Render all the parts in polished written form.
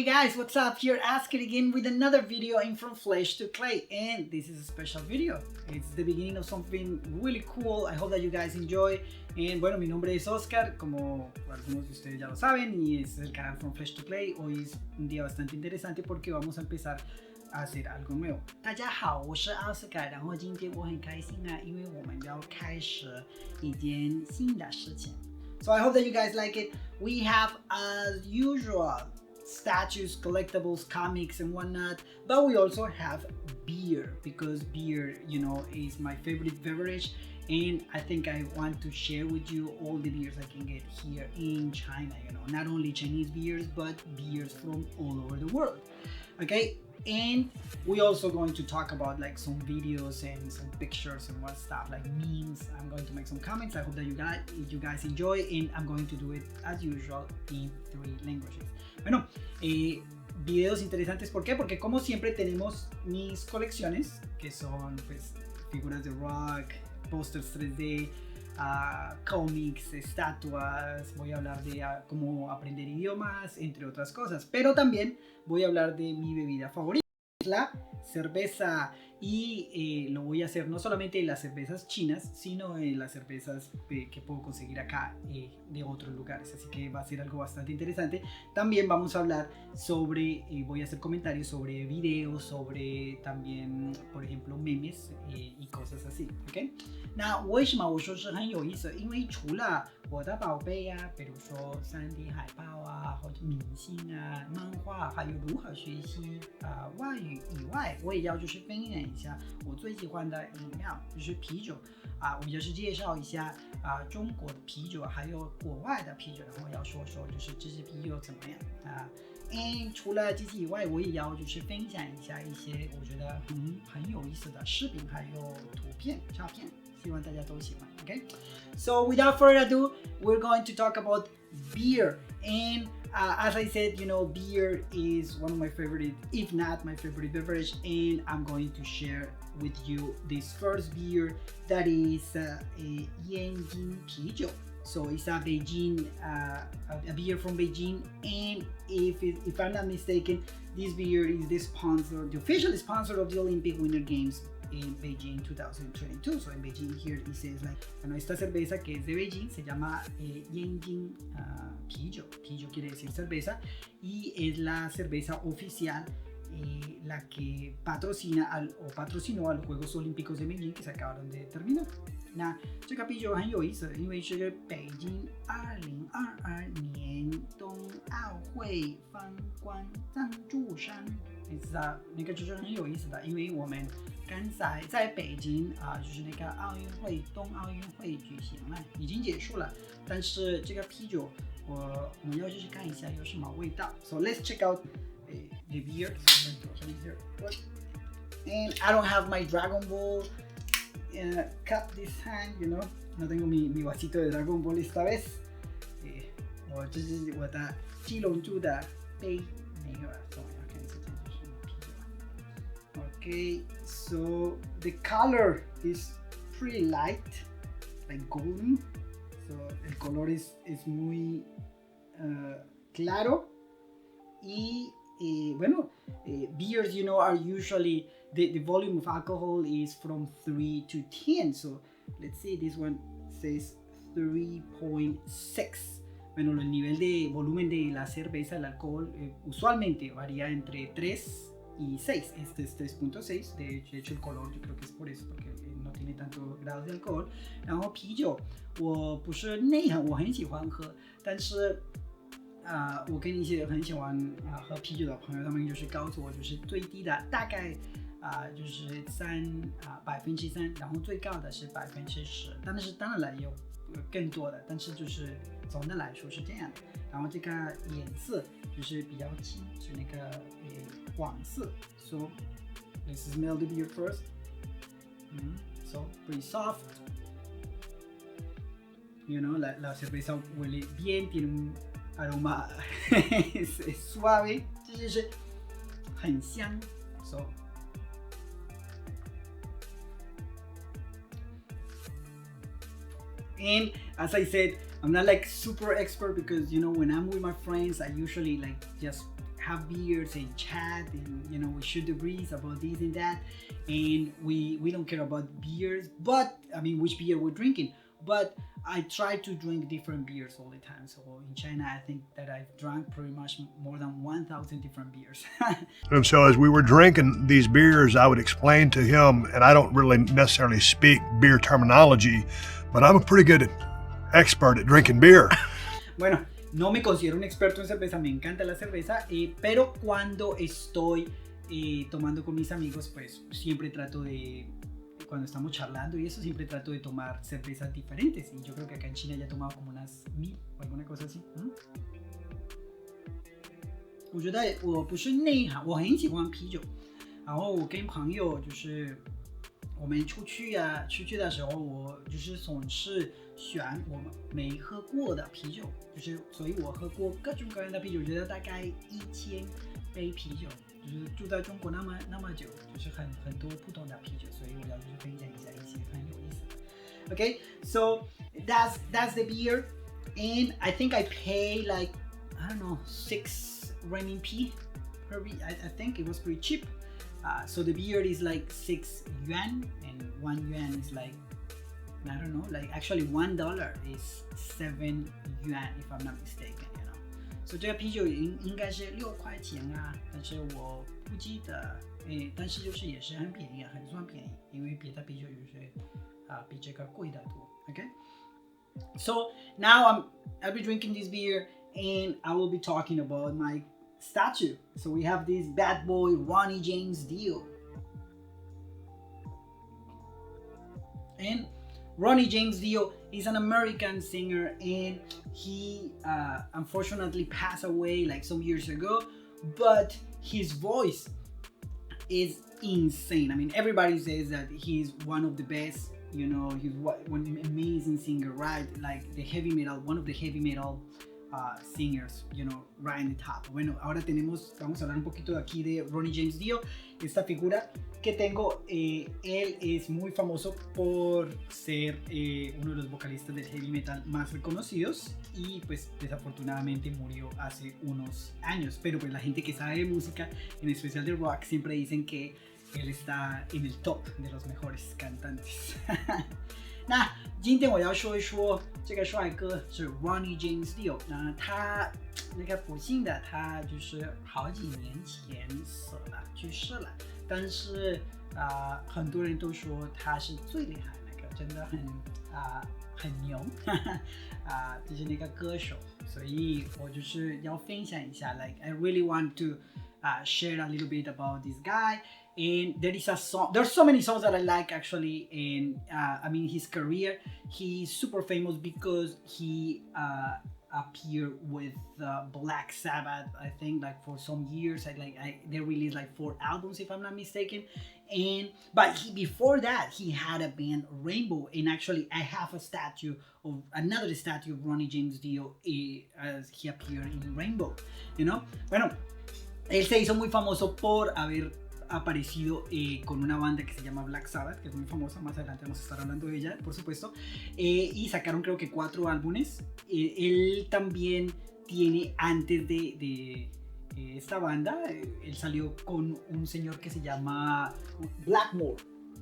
Hey guys, what's up? Here Asker again with another video in From Flesh to Clay, and this is a special video. It's the beginning of something really cool. I hope that you guys enjoy. And bueno, mi nombre es Oscar, como algunos de ustedes ya lo saben, y es el canal From Flesh to Clay. Hoy es un día bastante interesante porque vamos a empezar a hacer algo nuevo. 大家好，我是奥斯卡，然后今天我很开心啊，因为我们要开始一件新的事情。So I hope that you guys like it. We have, as usual, statues, collectibles, comics, and whatnot. But we also have beer, because beer, you know, is my favorite beverage. And I think I want to share with you all the beers I can get here in China. You know, not only Chinese beers, but beers from all over the world. Okay. And we're also going to talk about like some videos and some pictures and what stuff, like memes. I'm going to make some comments. I hope that you guys enjoy, and I'm going to do it as usual in 3 languages. Bueno, videos interesantes, ¿por qué? Porque como siempre tenemos mis colecciones, que son pues figuras de rock, posters 3D, cómics, estatuas. Voy a hablar de cómo aprender idiomas, entre otras cosas, pero también voy a hablar de mi bebida favorita, la cerveza, y lo voy a hacer no solamente en las cervezas chinas, sino en las cervezas que puedo conseguir acá de otros lugares, así que va a ser algo bastante interesante. También vamos a hablar sobre, voy a hacer comentarios sobre videos, sobre también, por ejemplo, memes y cosas así, ¿ok? 那为什么我说是很有意思？因为除了我的宝贝啊，比如说3D 海报啊，或者明星啊、漫画，还有如何学习外语以外，我也要就是分享一下我最喜欢的饮料，就是啤酒我就是介绍一下中国的啤酒，还有国外的啤酒，然后要说说就是这支啤酒怎么样除了这些以外，我也要就是分享一下一些我觉得很有意思的视频，还有图片、照片。希望大家都喜欢 Okay, so without further ado, we're going to talk about beer. And as I said, you know, beer is one of my favorite, if not my favorite beverage, and I'm going to share with you this first beer that is a Yanjing Pijiu. So it's a Beijing, a beer from Beijing, and if I'm not mistaken, this beer is the official sponsor of the Olympic Winter Games in Beijing 2022. So in Beijing here it says like, bueno, esta cerveza que es de Beijing se llama Yanjing Pijiu. Pijiu quiere decir cerveza, y es la cerveza oficial, la que patrocinó a los Juegos Olímpicos de Beijing que se acabaron de terminar. 那这个啤酒很有意思，因为是北京2022年冬奥会方官赞助商。那个就是很有意思的，因为我们刚才在北京就是那个冬奥运会举行了，已经结束了。但是这个啤酒，我们要去看一下有什么味道。So let's check out the beer. And I don't have my Dragon Ball cup this time, you know. No tengo mi vasito de Dragon Ball esta vez. 这是我的七龙珠的杯，没有了。Okay, so the color is pretty light, like golden. So el color es muy claro. Y bueno, beers, you know, are usually the volume of alcohol is from 3 to 10. So let's see, this one says 3.6. Bueno, el nivel de volumen de la cerveza, el alcohol, usualmente varía entre 3 y 6. Este es 3.6. De hecho, el color yo creo que es por eso, porque no tiene tantos grados de alcohol. 然后啤酒我不是内行，我很喜欢喝，但是我跟一些很喜欢喝啤酒的朋友，他们就是告诉我，就是最低的大概就是3%，然后最高的是10%，但是当然了也有更多的，但是就是总的来说是这样的。然后这个颜色就是比较轻，是那个黄色。So let's smell the beer first. So pretty soft. You know, la cerveza huele bien, tiene un aroma es suave, 就是很香。So and as I said, I'm not like super expert, because you know when I'm with my friends I usually like just have beers and chat, and you know, we shoot the breeze about this and that, and we don't care about beers, but I mean which beer we're drinking, but I try to drink different beers all the time. So in China, I think that I've drunk pretty much more than 1,000 different beers. And so as we were drinking these beers, I would explain to him, and I don't really necessarily speak beer terminology, but I'm a pretty good expert at drinking beer. Bueno, no me considero un experto en cerveza, me encanta la cerveza, pero cuando estoy tomando con mis amigos, pues siempre trato de, cuando estamos charlando y eso, siempre trato de tomar cervezas diferentes. Y yo creo que acá en China ya he tomado como unas 1000o alguna cosa así. 我觉得我不是内行，我很喜欢啤酒。然后我跟朋友就是我们出去的时候，我就是总是选我们没喝过的啤酒，就是所以我喝过各种各样的啤酒，我觉得大概1000杯啤酒。就是住在中国那么久，就是很多不同的啤酒，所以我要就是分享一下一些很有意思的。Okay, so that's the beer, and I think I pay like, I don't know, 6 renminbi per beer. I think it was pretty cheap. So the beer is like 6 yuan, and 1 yuan is like, I don't know, like actually $1 is 7 yuan if I'm not mistaken. So 这个啤酒应该是6块钱啊，但是我不记得，但是就是也是很便宜啊，很算便宜，因为别的啤酒就是比这个贵得多。Okay, so now I'll be drinking this beer and I will be talking about my statue. So we have this bad boy Ronnie James Dio, and Ronnie James Dio is an American singer, and he unfortunately passed away like some years ago, but his voice is insane. I mean, everybody says that he's one of the best, you know, he's one amazing singer, right? Like the heavy metal, one of the heavy metal singers, you know, right in the top. Bueno, ahora vamos a hablar un poquito de aquí de Ronnie James Dio, esta figura que tengo. Él es muy famoso por ser uno de los vocalistas del heavy metal más reconocidos, y pues desafortunadamente murió hace unos años, pero pues la gente que sabe de música, en especial de rock, siempre dicen que él está en el top de los mejores cantantes. 那今天我要说一说这个帅哥是 Ronnie James Dio。那他那个不幸的，他就是好几年前死了，去世了。但是很多人都说他是最厉害那个，真的很牛，就是那个歌手。所以我就是要分享一下 ，like I really want to share a little bit about this guy. And there is a song, there's so many songs that I like actually, and I mean his career, he's super famous because he appeared with Black Sabbath, I think, like for some years. They released like 4 albums if I'm not mistaken, but before that he had a band Rainbow, and actually I have another statue of Ronnie James Dio as he appeared in Rainbow, you know. Bueno, él se hizo muy famoso por haber aparecido con una banda que se llama Black Sabbath, que es muy famosa. Más adelante vamos a estar hablando de ella, por supuesto, y sacaron creo que 4 álbumes. Él también tiene, antes de esta banda, él salió con un señor que se llama Blackmore,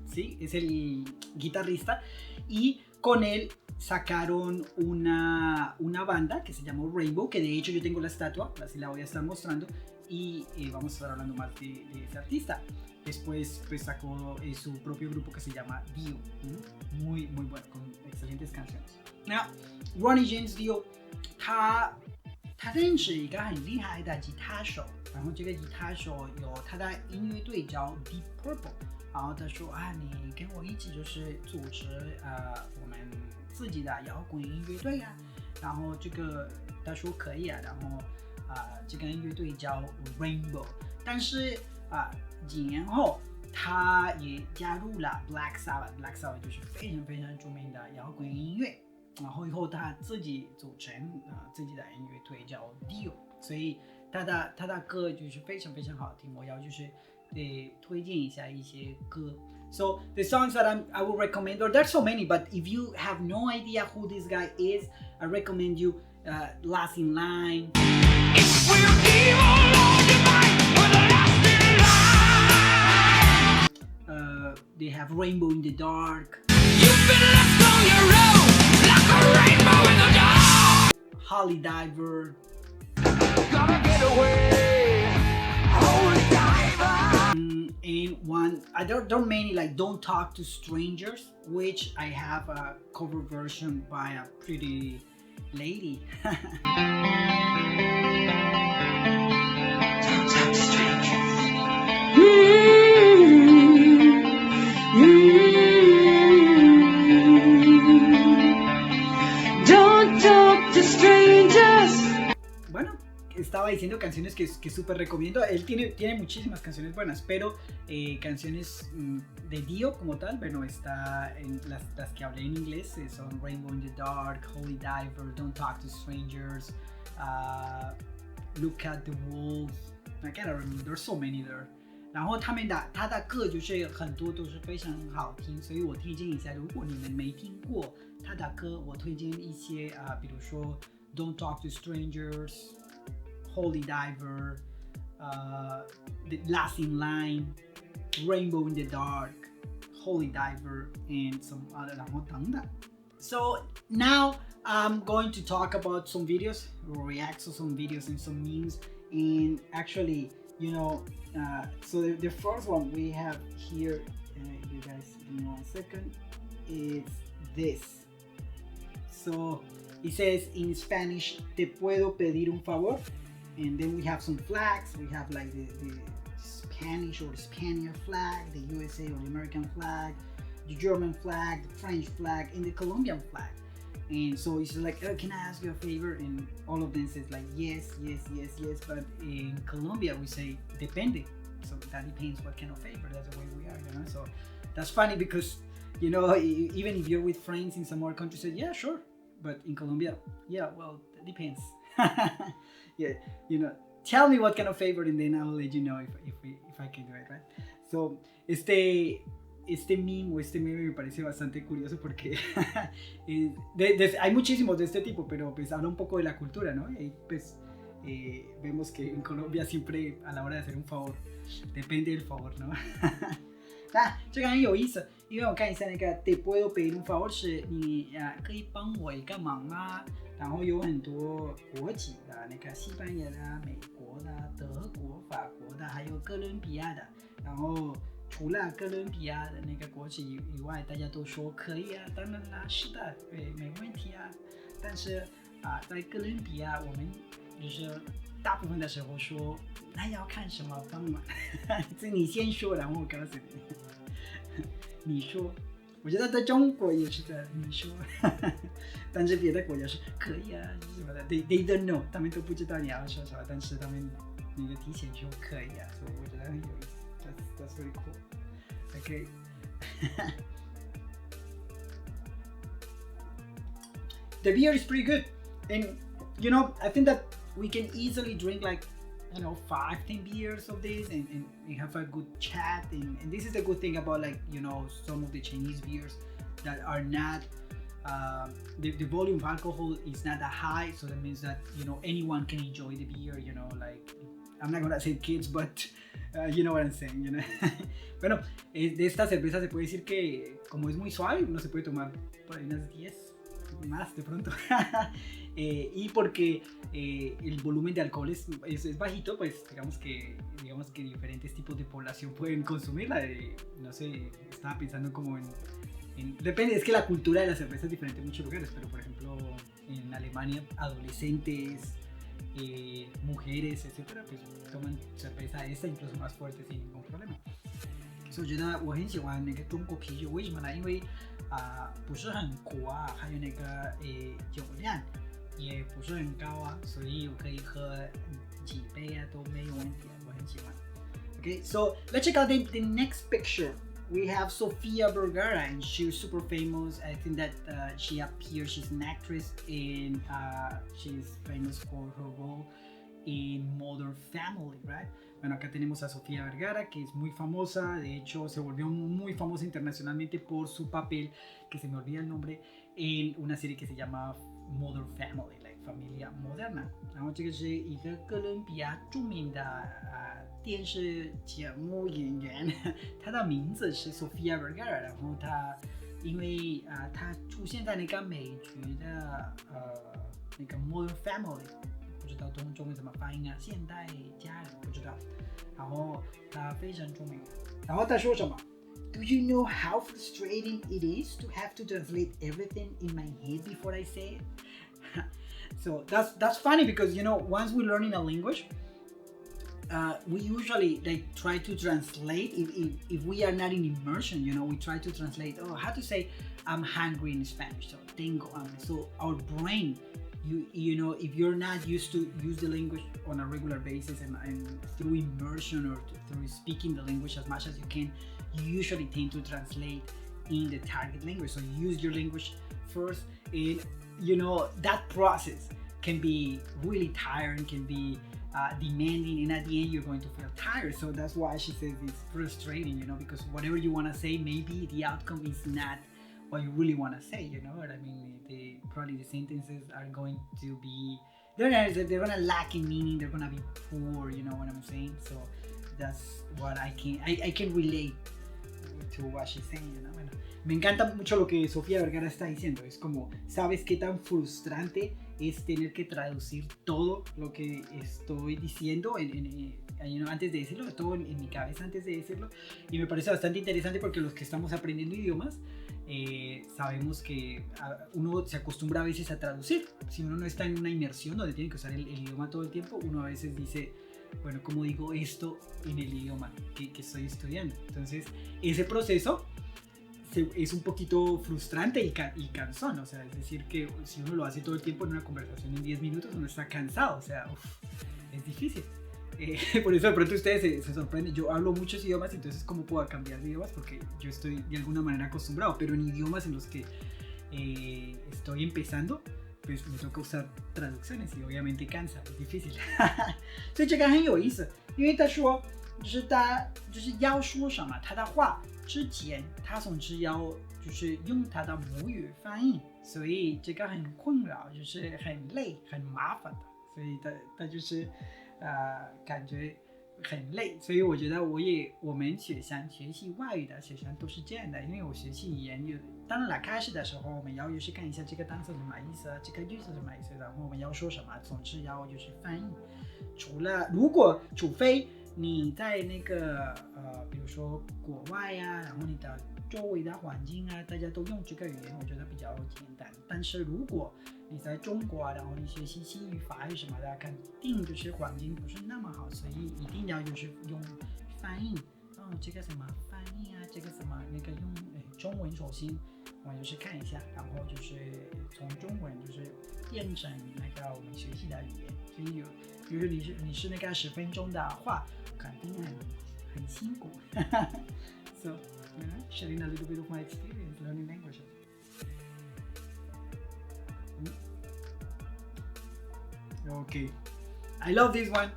¿sí? Es el guitarrista, y con él sacaron una banda que se llamó Rainbow, que de hecho yo tengo la estatua, así la voy a estar mostrando, y vamos a estar hablando más de ese artista. Después pues sacó su propio grupo que se llama Dio, muy bueno, con excelentes canciones. Now, Ronnie James Dio 他认识一个很厉害的吉他手，然后这个吉他手有他的音乐队叫 Deep Purple， 然后他说你跟我一起就是组织我们自己的摇滚音乐队啊，然后这个他说可以啊，然后这个音乐队叫 Rainbow， 但是几年后他也加入了 Black Sabbath，Black Sabbath 就是非常著名的摇滚音乐，然后以后他自己组成自己的音乐队叫 Dio， 所以他的歌就是非常好听，我要就是推荐一下一些歌。So the songs that I will recommend, or there's so many, but if you have no idea who this guy is, I recommend you Last in Line. We're evil they have Rainbow in the Dark. You've been left on your own, like a rainbow in the dark. Holy Diver. Gotta get away, holy diver. And one, there are many, like Don't Talk to Strangers, which I have a cover version by a pretty lady. Don't talk to strangers. Don't talk to strangers. Bueno, estaba diciendo canciones que súper recomiendo. Él tiene muchísimas canciones buenas, pero canciones de Dio como tal, bueno, está en las que hablé en inglés, son Rainbow in the Dark, Holy Diver, Don't Talk to Strangers, Look at the Wolves. I can't remember, there's so many there. 然后他的歌就是很多都是非常好听，所以我推荐一下，如果你们没听过他的歌，我推荐一些比如说 Don't Talk to Strangers, Holy Diver, The Last in Line, Rainbow in the Dark, Holy Diver, and some other 然后等等。So now I'm going to talk about some videos, react to some videos and some memes, and actually, you know, so the first one we have here, you guys give me 1 second, it's this. So it says in Spanish, ¿te puedo pedir un favor? And then we have some flags. We have like the Spanish or Spaniard flag, the USA or the American flag, the German flag, the French flag, and the Colombian flag. And so it's like, oh, can I ask you a favor? And all of them says like yes, yes, yes, yes. But in Colombia we say depende. So that depends what kind of favor. That's the way we are, you know. So that's funny because, you know, even if you're with friends in some other countries, say yeah, sure. But in Colombia, yeah, well, it depends. Yeah, you know, tell me what kind of favor, and then I'll let you know if I can do it, right? So este meme o este meme me parece bastante curioso porque hay muchísimos de este tipo, pero pues habla un poco de la cultura, ¿no? Y pues vemos que en Colombia siempre a la hora de hacer un favor depende del favor, ¿no? 这个很有意思，因为我看一下那个 te puedo pedir un favor 是你可以帮我一个忙吗？然后有很多国籍的，那个西班牙的、美国的、德国、法国的，还有哥伦比亚的。然后除了哥伦比亚的那个国籍以外，大家都说可以啊，当然啦，是的，对，没问题啊。但是在哥伦比亚，我们就是大部分的时候说，那要看什么帮忙，是你先说，然后我告诉你，你说。我觉得在中国也是的，你说，但是别的国家是可以啊，什么的 ，they don't know， 他们都不知道你要说什么，但是他们那个提前说可以啊，所以我觉得很有意思 ，that's very cool。Okay. The beer is pretty good, and you know, I think that we can easily drink like, you know, 5-10 beers of this and have a good chat, and this is the good thing about, like, you know, some of the Chinese beers that are not the volume of alcohol is not that high, so that means that, you know, anyone can enjoy the beer, you know, like, I'm not gonna say kids, but you know what I'm saying, you know. Bueno, de esta cerveza se puede decir que como es muy suave, uno se puede tomar por ahí unas 10 más de pronto. Y porque el volumen de alcohol es bajito, pues digamos que diferentes tipos de población pueden consumirla. No sé, estaba pensando como depende, es que la cultura de la cerveza es diferente en muchos lugares, pero por ejemplo en Alemania adolescentes, mujeres, etcétera, pues toman cerveza esta incluso más fuerte sin ningún problema. 所以我觉得我很喜欢那个中国啤酒，为什么呢？因为不是很苦啊，还有那个酒量也不是很高啊，所以我可以喝几杯啊都没有问题啊，我很喜欢。Okay, so let's check out the next picture. We have Sofia Vergara, and she's super famous. I think that she appears, she's an actress, and she's famous for her role in Modern Family, right? Bueno, acá tenemos a Sofia Vergara, que es muy famosa. De hecho, se volvió muy famosa internacionalmente por su papel, que se me olvida el nombre, en una serie que se llama Modern Family, like familia moderna。然后这个是一个哥伦比亚著名的电视节目演员，他的名字是 Sofia Vergara。然后他因为他出现在那个美剧的那个 Modern Family， 不知道中文怎么发音啊？现代家人不知道。然后他非常著名。然后他说什么？Do you know how frustrating it is to have to translate everything in my head before I say it? So that's funny because once we learn in a language, we usually try to translate if we are not in immersion. We try to translate. Oh, how to say I'm hungry in Spanish? So tengo hambre. So our brain, if you're not used to use the language on a regular basis and through immersion or through speaking the language as much as you can, you usually tend to translate in the target language. So use your language first, and that process can be really tiring, can be demanding, and at the end you're going to feel tired. So that's why she says it's frustrating, because whatever you want to say, maybe the outcome is not what you really want to say. You know what I mean? Probably the sentences are going to be they're gonna lack in meaning. They're gonna be poor. You know what I'm saying? So that's what I can relate to what she's saying. Bueno, me encanta mucho lo que Sofía Vergara está diciendo. Es como, ¿sabes qué tan frustrante es tener que traducir todo lo que estoy diciendo antes de decirlo, todo en mi cabeza antes de decirlo? Y me parece bastante interesante porque los que estamos aprendiendo idiomas sabemos que uno se acostumbra a veces a traducir. Si uno no está en una inmersión donde tiene que usar el idioma todo el tiempo, uno a veces dice, bueno, ¿cómo digo esto en el idioma que estoy estudiando? Entonces, ese proceso es un poquito frustrante y cansón. O sea, es decir, que si uno lo hace todo el tiempo en una conversación en 10 minutos, uno está cansado. O sea, es difícil. Por eso de pronto ustedes se sorprenden. Yo hablo muchos idiomas, entonces ¿cómo puedo cambiar de idiomas? Porque yo estoy de alguna manera acostumbrado, pero en idiomas en los que estoy empezando, pues me toca usar traducciones y obviamente cansa, es difícil。所以这个很有意思，因为他说就是要说什么他的话之前，他总是要就是用他的母语翻译，所以这个很困扰，就是很累很麻烦的，所以他就是感觉很累。所以我觉得我们学习外语的学生都是这样的，因为我学习语言当然了，开始的时候我们要去看一下这个单词什么意思，这个句子什么意思，然后我们要说什么，总是要就是翻译。除非你在那个比如说国外啊，然后你的周围的环境啊，大家都用这个语言，我觉得比较简单。但是如果你在中国啊，然后你学习西语、法语什么的，肯定就是环境不是那么好，所以一定要就是用翻译。这个什么翻译啊，这个什么那个用中文，首先我们就是看一下，然后就是从中文就是变成那个我们学习的语言。所以比如说你是那个10分钟的话，肯定很辛苦。So, sharing a little bit of my experience learning languages. Okay, I love this one.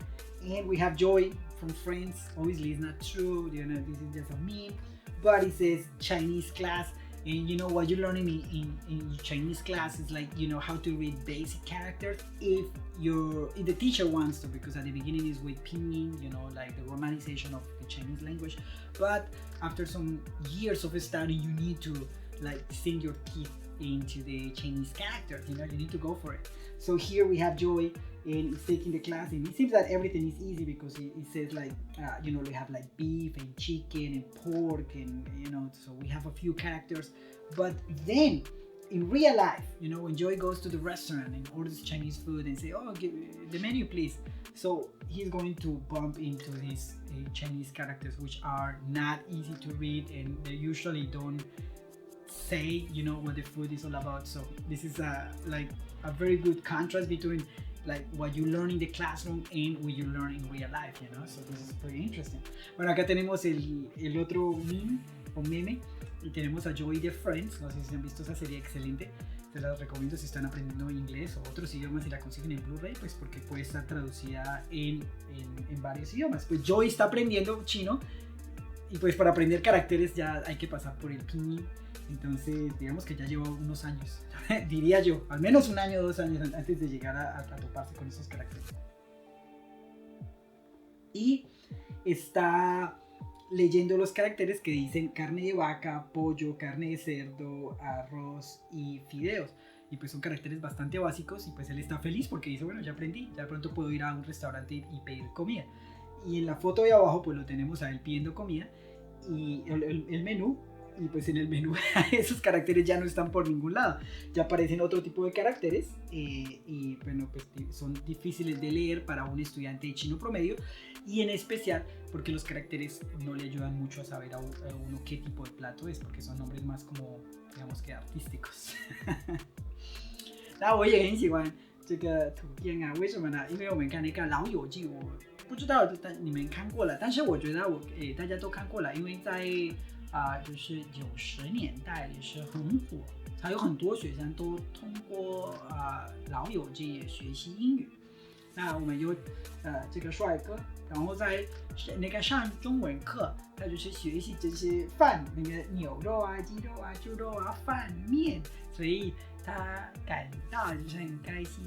And we have Joy from France. Obviously, it's not true. This is just a meme. But it says Chinese class. And what you're learning in Chinese class is how to read basic characters if the teacher wants to, because at the beginning is with pinyin, like the romanization of the Chinese language. But after some years of study, you need to sink your teeth into the Chinese characters. You need to go for it. So here we have Joy, and he's taking the class, and it seems that everything is easy because it says we have beef and chicken and pork, and so we have a few characters. But then in real life, when Joy goes to the restaurant and orders Chinese food and say, "Oh, give the menu, please," so he's going to bump into these Chinese characters, which are not easy to read, and they usually don't say what the food is all about. So this is a very good contrast between what you learn in the classroom and what you learn in real life, so this is pretty interesting. Bueno, acá tenemos el otro meme y tenemos a Joey de Friends. No sé si han visto esa serie, excelente, te la recomiendo si están aprendiendo inglés o otros idiomas y la consiguen en Blu-ray, pues porque puede estar traducida en varios idiomas. Pues Joey está aprendiendo chino y pues para aprender caracteres ya hay que pasar por el pinyin. Entonces, digamos que ya llevo unos años, diría yo, al menos 1 año o 2 años antes de llegar a toparse con esos caracteres. Y está leyendo los caracteres que dicen carne de vaca, pollo, carne de cerdo, arroz y fideos. Y pues son caracteres bastante básicos y pues él está feliz porque dice, bueno, ya aprendí, ya pronto puedo ir a un restaurante y pedir comida. Y en la foto de abajo pues lo tenemos a él pidiendo comida y el menú. Y pues en el menú esos caracteres ya no están por ningún lado, ya aparecen otro tipo de caracteres y bueno, pues son difíciles de leer para un estudiante de chino promedio y en especial porque los caracteres no le ayudan mucho a saber a uno qué tipo de plato es, porque son nombres más como, digamos que artísticos. 那我也很喜欢这个图片啊，为什么呢？因为我们看那个《老友记》，我不知道你们看过了，但是我觉得大家都看过了，因为在就是90年代也是很火，还有很多学生都通过老友记也学习英语。那我们有这个帅哥，然后在那个上中文课，他就是学习这些饭，那个牛肉啊、鸡肉啊、猪肉啊、饭面，所以他感到就是很开心，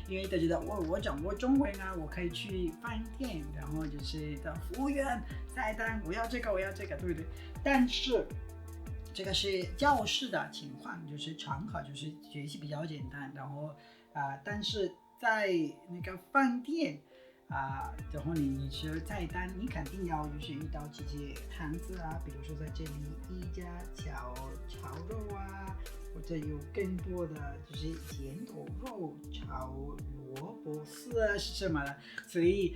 因为他觉得我掌握中文啊，我可以去饭店，然后就是的服务员菜单，我要这个，我要这个，对不对？但是这个是教室的情况，就是场合就是学习比较简单，然后但是在那个饭店然后你吃菜单，你肯定要就是遇到这些汉字啊，比如说在这里一家炒肉啊，或者有更多的就是咸豆肉、炒萝卜丝啊是什么的，所以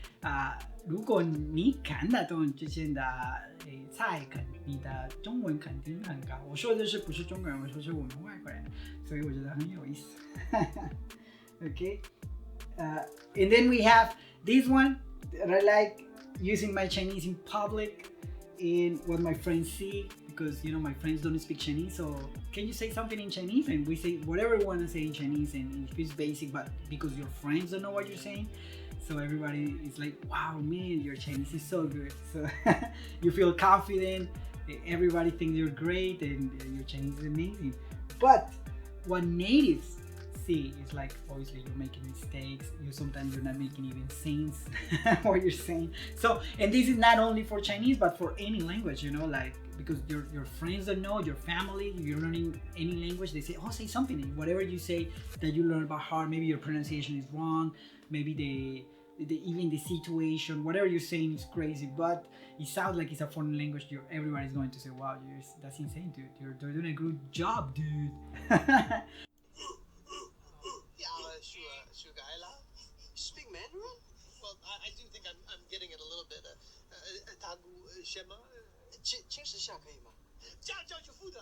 如果你看得懂这些的菜，你的中文肯定很高。我说的是不是中国人，我说是我们外国人，所以我觉得很有意思。Okay, and then we have this one that I like using my Chinese in public and what my friends see, because you know my friends don't speak Chinese, so can you say something in Chinese? And we say whatever we want to say in Chinese, and it's basic, but because your friends don't know what you're saying, so everybody is like, wow man, your Chinese is so good, so you feel confident, everybody thinks you're great and your Chinese is amazing. But what natives see is like, obviously you're making mistakes, sometimes you're not making even sense what you're saying. So, and this is not only for Chinese but for any language, you know, like because your friends don't know, your family, you're learning any language, they say, oh, say something, and whatever you say that you learn by heart, maybe your pronunciation is wrong, maybe even the situation, whatever you're saying is crazy, but it sounds like it's a foreign language. Everybody's going to say, wow, that's insane, dude, you're doing a good job, dude. Speak Mandarin? Well, I do think I'm getting it a little bit. 大姑什么？金石下可以吗？家教就负责。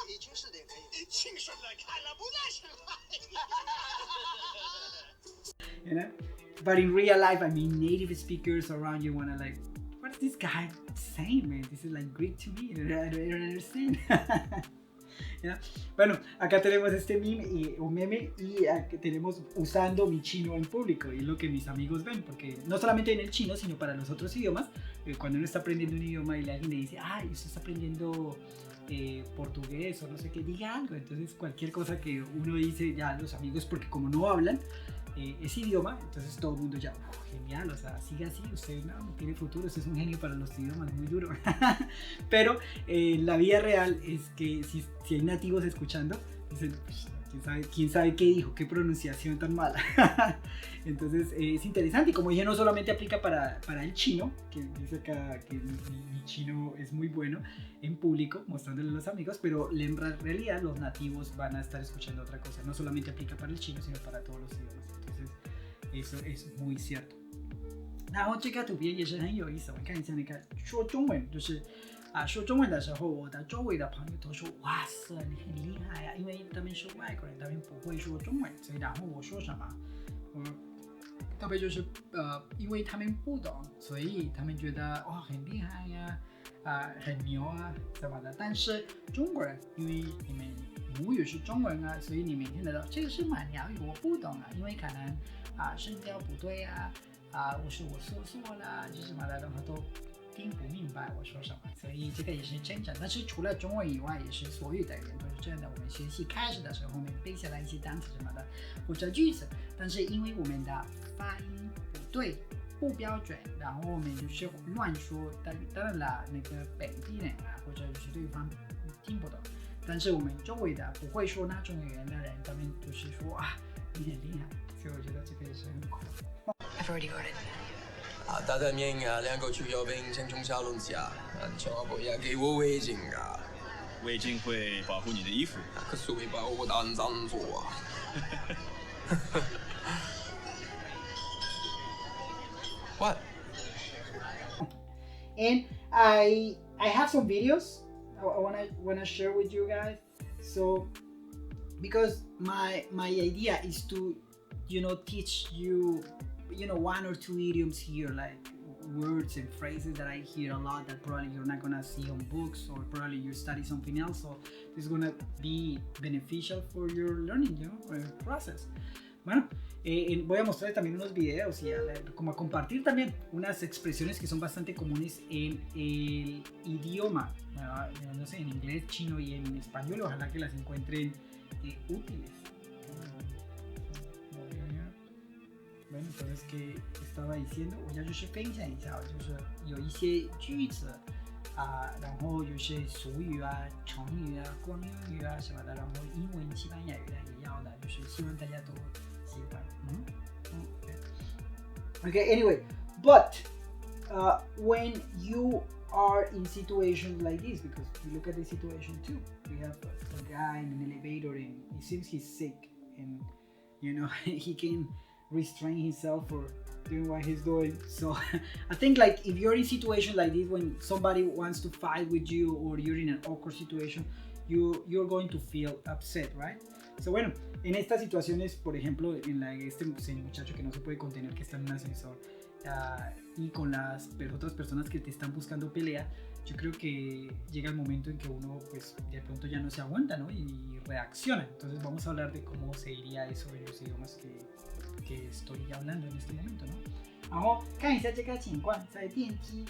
已经是的也可以。轻声的看了不大声话。You know, but in real life, I mean, native speakers around you wanna like, what's this guy saying, man? This is like Greek to me. I don't understand. ¿Ya? Bueno, acá tenemos este meme y acá tenemos usando mi chino en público, y es lo que mis amigos ven, porque no solamente en el chino sino para los otros idiomas, cuando uno está aprendiendo un idioma y alguien le dice, ay, usted está aprendiendo portugués o no sé qué, diga algo. Entonces cualquier cosa que uno dice, ya los amigos, porque como no hablan ese idioma, entonces todo el mundo ya, genial, o sea, siga así, usted no tiene futuro, usted es un genio para los idiomas, muy duro. Pero la vida real es que si hay nativos escuchando, dicen, ¿quién sabe qué dijo? ¿Qué pronunciación tan mala? Entonces es interesante, y como dije, no solamente aplica para el chino, que dice acá que mi chino es muy bueno en público, mostrándole a los amigos, pero en realidad los nativos van a estar escuchando otra cosa, no solamente aplica para el chino, sino para todos los idiomas. Entonces eso es muy cierto. 然后这个图片也是很有意思，我们看一下那个说中文，就是说中文的时候，我的周围的朋友都说，哇塞，你很厉害呀，因为他们是外国人，他们不会说中文，所以然后我说什么，特别就是因为他们不懂，所以他们觉得哇很厉害呀，很牛啊什么的。但是中国人，因为你们母语是中文啊，所以你们听得到这个是马聊语，我不懂啊，因为可能声调不对啊。我说我说错了，就是什么的，然后都听不明白我说什么，所以这个也是正常。但是除了中文以外，也是所有的语言都是这样的。我们学习开始的时候，我们背下来一些单词什么的，或者句子，但是因为我们的发音不对、不标准，然后我们就是乱说。当然了，那个本地人啊，或者是对方听不懂。但是我们周围的不会说那种语言的人，他们都是说你很厉害，所以我觉得这个也是很酷。I've already got it. 打打面2个去油饼，先冲小笼子千万不要给我围巾围巾会保护你的衣服。可是会把我当脏做What? And I have some videos I wanna share with you guys. So because my idea is to teach you 1 or 2 idioms here, like words and phrases that I hear a lot that probably you're not gonna see on books, or probably you study something else, so it's gonna be beneficial for your learning, or your process. Bueno, voy a mostrar también unos videos y como a compartir también unas expresiones que son bastante comunes en el idioma, no sé, en inglés, chino y en español. Ojalá que las encuentren útiles. Bueno, entonces que estaba diciendo， 我要就是分享一下，就是有一些句子然后有些俗语成语惯用语什么的，然后英文、西班牙语的也要的，就是希望大家都喜欢。Okay, anyway, but when you are in situations like this, because we look at the situation too, we have a guy in an elevator and it seems he's sick, and he can restrain himself for doing what he's doing. So I think like if you're in a situation like this, when somebody wants to fight with you or you're in an awkward situation, you're going to feel upset, right? So bueno, en estas situaciones, por ejemplo, este muchacho que no se puede contener, que está en un ascensor y con las otras personas que te están buscando pelea, yo creo que llega el momento en que uno pues de pronto ya no se aguanta, ¿no? Y reacciona. Entonces vamos a hablar de cómo se diría eso en los idiomas que estoy hablando en este momento, 然后看一下这个情况，在电梯，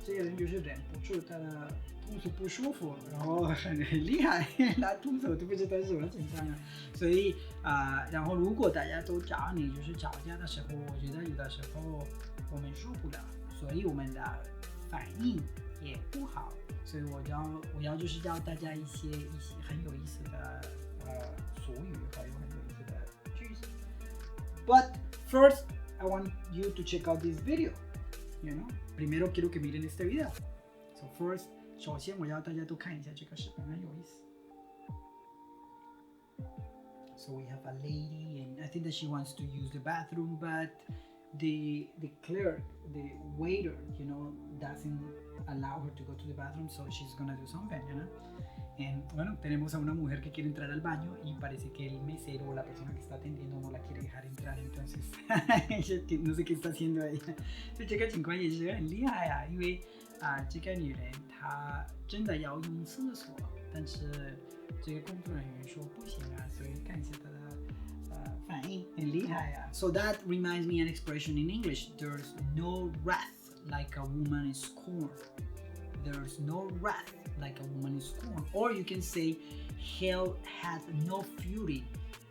这个人就是忍不住他的肚子不舒服，然后很厉害，拉肚子我都不知道是什么情况所以然后如果大家都找你就是吵架的时候，我觉得有的时候我们受不了，所以我们的反应也不好，所以我要就是教大家一些很有意思的俗语，还有很有意思的句子。But first, I want you to check out this video. Primero quiero que miren este video. So first, 首先我要大家都看一下这个视频，很有意思。So we have a lady, and I think that she wants to use the bathroom, but the clerk, the waiter, doesn't allow her to go to the bathroom, so she's gonna do something, And bueno, tenemos a una mujer que quiere entrar al baño y parece que el mesero o la persona que está atendiendo no la quiere dejar entrar, entonces no sé qué está haciendo ella. 所以这个情况也是很厉害因为这个女人她真的要用厕所，但是这个工作人员说不行所以看一下她的反应，很厉害So that reminds me an expression in English. There's no wrath like a woman is scorned. There's no wrath like a woman is scorned. Or you can say, hell hath no fury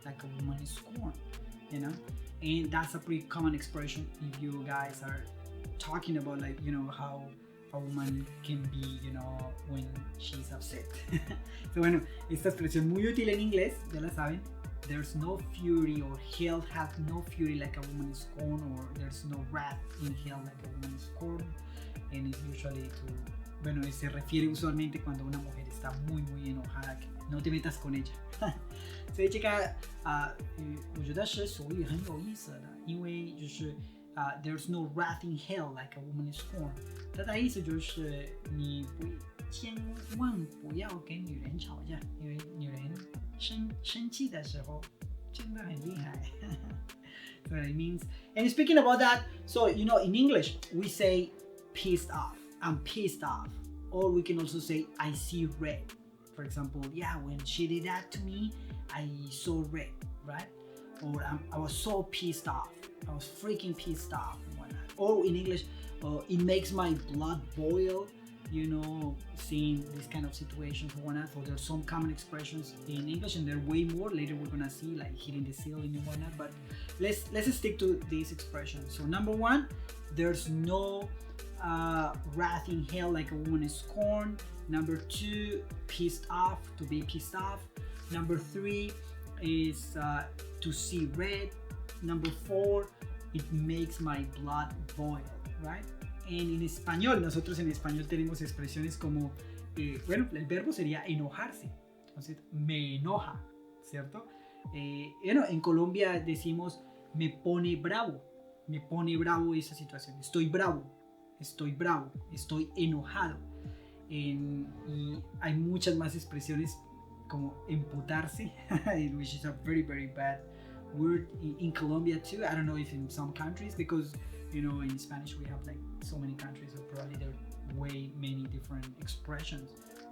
like a woman is scorned. And that's a pretty common expression if you guys are talking about how a woman can be, when she's upset. So bueno, esta expresión muy útil en inglés, ya la saben. There's no fury, or hell hath no fury like a woman is scorned, or there's no wrath in hell like a woman is scorned. And it's usually se refiere usualmente cuando una mujer está muy enojada, que no te metas con ella. 所以这个我觉得是俗语很有意思的，因为就是there's no wrath in hell like a woman is scorned. 它的意思就是你千万不要跟女人吵架，因为女人生气的时候真的很厉害。So it means, and speaking about that, so in English we say pissed off. I'm pissed off. Or we can also say I see red. For example, when she did that to me, I saw red, right? Or I was so pissed off. I was freaking pissed off and whatnot. Or in English, it makes my blood boil, you know, seeing these kind of situations and whatnot. So there's some common expressions in English, and there are way more. Later we're gonna see, like hitting the ceiling and whatnot. But let's stick to these expressions. So number one, there's no wrath in hell like a woman is scorned. Number two, pissed off, to be pissed off. Number three is to see red. Number four, it makes my blood boil, right? And en español, nosotros en español tenemos expresiones como, bueno, el verbo sería enojarse. Entonces, me enoja, ¿cierto? Bueno, en Colombia decimos, me pone bravo esa situación. Estoy bravo, estoy enojado. Y hay muchas más expresiones como emputarse, which is a very, very bad word in Colombia too. I don't know if in some countries, because you know in Spanish we have like so many countries, so probably there are way many different expressions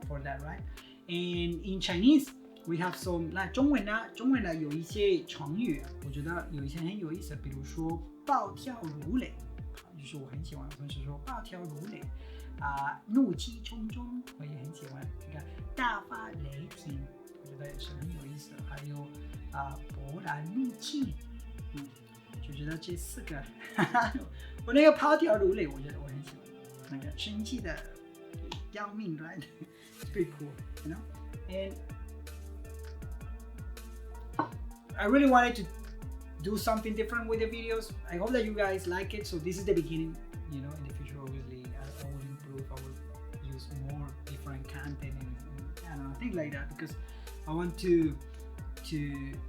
for that, right? And in Chinese we have some 中文呢有一些成语，我觉得有一些很有意思，比如说暴跳如雷，就是我很喜欢，同学说暴跳如雷怒气冲冲，我也很喜欢。你看大发雷霆，我觉得也是很有意思的。还有勃然怒气，就觉得这四个，我那个暴跳如雷，我觉得我很喜欢。那个生气的要命 ，right? It's pretty cool, you know. And I really wanted to do something different with the videos. I hope that you guys like it. So this is the beginning. You know, in the future, obviously, I will improve. I will use more different content and I don't know, things like that, because I want to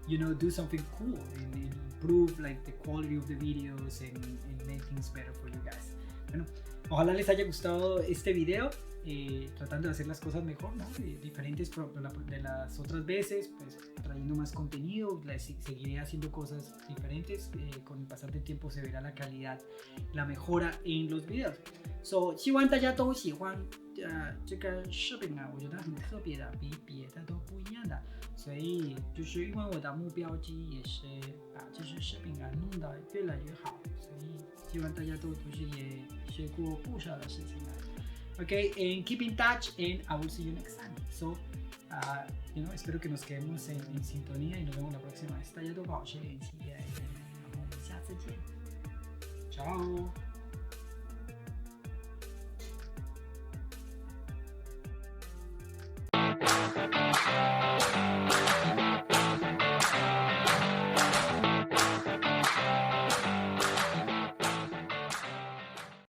you know, do something cool and improve like the quality of the videos and make things better for you guys. Bueno, ojalá les haya gustado este video, tratando de hacer las cosas mejor, ¿no? Diferentes de las otras veces, pues trayendo más contenido, seguiré haciendo cosas diferentes, con el pasar del tiempo se verá la calidad, la mejora en los videos. So 希望大家都喜欢这个视频啊，我觉得很特别的，比别的都不一样的，所以就是因为我的目标之一也是把这些视频啊弄得越来越好，所以希望大家都同时也学过不少的事情啊。Okay, and keep in touch, and I will see you next time. So, you know, espero que nos quedemos en sintonía y nos vemos la próxima vez. 大家都保持联系，然后我们下次见，ciao。